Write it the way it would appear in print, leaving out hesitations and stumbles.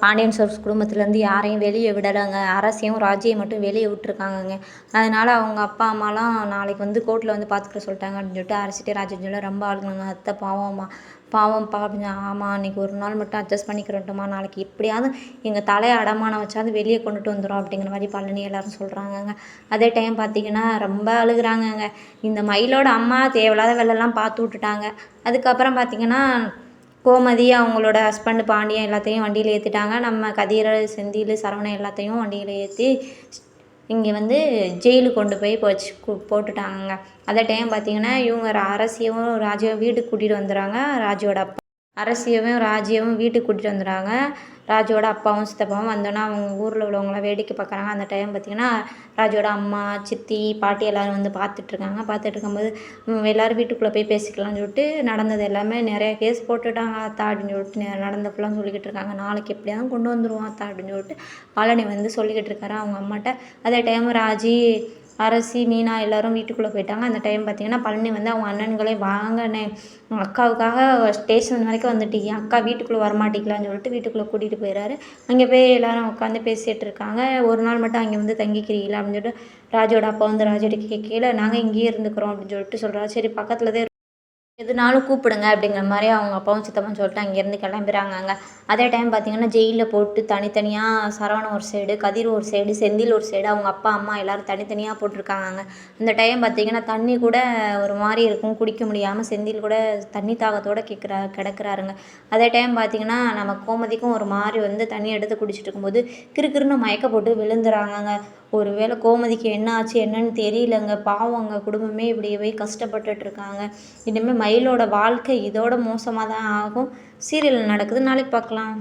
Pandian stores குடும்பத்துலேருந்து யாரையும் வெளியே விடலைங்க. அரசியும் ராஜியும் மட்டும் வெளியே விட்டுருக்காங்கங்க. அதனால் அவங்க அப்பா அம்மாலாம் நாளைக்கு வந்து கோர்ட்டில் வந்து பார்த்துக்க சொல்லிட்டாங்க அப்படின்னு சொல்லிட்டு அரசிட்ட ராஜியும் சொல்ல ரொம்ப அழுகுனாங்க. அத்தை பாவம்மா பாவம்ப்பா அப்படின்னு. ஆமாம் அன்றைக்கி ஒரு நாள் மட்டும் அட்ஜஸ்ட் பண்ணிக்கிறோம்ட்டுமா, நாளைக்கு எப்படியாவது எங்கள் தலையை அடமானம் வச்சாவது வெளியே கொண்டுட்டு வந்துடும் அப்படிங்கிற மாதிரி பழனி எல்லோரும் சொல்கிறாங்கங்க. அதே டைம் பார்த்திங்கன்னா ரொம்ப அழுகுறாங்கங்க. இந்த மயிலோட அம்மா தேவையில்லாத வேலைலாம் பார்த்து விட்டுட்டாங்க. அதுக்கப்புறம் பார்த்திங்கன்னா கோமதி அவங்களோட ஹஸ்பண்ட் பாண்டியன் எல்லாத்தையும் வண்டியில் ஏற்றிட்டாங்க. நம்ம கதிர், செந்தில், சரவணன் எல்லாத்தையும் வண்டியில் ஏற்றி இங்கே வந்து ஜெயிலுக்கு கொண்டு போய் போட்டுட்டாங்கங்க. அதே டைம் பார்த்திங்கன்னா இவங்க அரசியவும் ராஜியும் வீட்டுக்கு கூட்டிகிட்டு வந்துடுறாங்க. ராஜியோட அப்பா அரசியவும் ராஜியவும் வீட்டுக்கு கூட்டிகிட்டு வந்துடுறாங்க. ராஜியோட அப்பாவும் சித்தப்பாவும் வந்தோன்னே அவங்க ஊரில் உள்ளவங்களாம் வேடிக்கை பார்க்குறாங்க. அந்த டைம் பார்த்திங்கன்னா ராஜியோட அம்மா, சித்தி, பாட்டி எல்லோரும் வந்து பார்த்துட்ருக்காங்க. பார்த்துட்டு இருக்கும்போது எல்லோரும் வீட்டுக்குள்ளே போய் பேசிக்கலாம்னு சொல்லிட்டு நடந்தது எல்லாமே நிறைய கேஸ் போட்டுட்டாங்க அத்தா அப்படின்னு சொல்லிட்டு நடந்த ஃபுல்லாக சொல்லிக்கிட்டு இருக்காங்க. நாளைக்கு எப்படியாவது கொண்டு வந்துடுவோம் அத்தா அப்படின்னு சொல்லிட்டு பழனி வந்து சொல்லிக்கிட்டு இருக்காரு அவங்க அம்மாட்ட. அதே டைம் ராஜி, அரசி, மீனா எல்லோரும் வீட்டுக்குள்ளே போயிட்டாங்க. அந்த டைம் பார்த்திங்கன்னா பழனி வந்து அவங்க அண்ணன்களே வாங்கண்ணே அக்காவுக்காக ஸ்டேஷன் வரைக்கும் வந்துட்டீங்க, அக்கா வீட்டுக்குள்ளே வரமாட்டீங்களான்னு சொல்லிட்டு வீட்டுக்குள்ளே கூட்டிகிட்டு போயிடுறாரு. அங்கே போய் எல்லோரும் உட்காந்து பேசிகிட்டு இருக்காங்க. ஒரு நாள் மட்டும் அங்கே வந்து தங்கிக்கிறீங்களா அப்படின்னு சொல்லிட்டு ராஜோட அப்பா வந்து ராஜோட கேட்கல, நாங்கள் இங்கேயே இருந்துக்கிறோம் அப்படின்னு சொல்லிட்டு சொல்கிறாரு. சரி பக்கத்தில் தான் எதுனாலும் கூப்பிடுங்க அப்படிங்கிற மாதிரி அவங்க அப்பாவும் சித்தப்பாவும் சொல்லிட்டு அங்கேருந்து கிளம்புறாங்கங்க. அதே டைம் பார்த்திங்கன்னா ஜெயிலில் போட்டு தனித்தனியாக சரவணன் ஒரு சைடு, கதிர் ஒரு சைடு, செந்தில் ஒரு சைடு, அவங்க அப்பா அம்மா எல்லோரும் தனித்தனியாக போட்டிருக்காங்கங்க. அந்த டைம் பார்த்திங்கன்னா தண்ணி கூட ஒரு மாதிரி இருக்கும், குடிக்க முடியாமல் செந்தில் கூட தண்ணி தாகத்தோடு கிடக்குறாருங்க. அதே டைம் பார்த்திங்கன்னா நம்ம கோமதிக்கும் ஒரு மாதிரி வந்து தண்ணி எடுத்து குடிச்சிட்டு இருக்கும்போது கிறுக்கிறுன்னு மயக்க போட்டு விழுந்துறாங்கங்க. ஒரு வேளை கோமதிக்கு என்ன ஆச்சு என்னன்னு தெரியலங்க. பாவங்க குடும்பமே இப்படி போய் கஷ்டப்பட்டுட்ருக்காங்க. இனிமேல் மயிலோட வாழ்க்கை இதோட மோசமாக தான் ஆகும். சீரியல் நடக்குது, நாளைக்கு பார்க்கலாம்.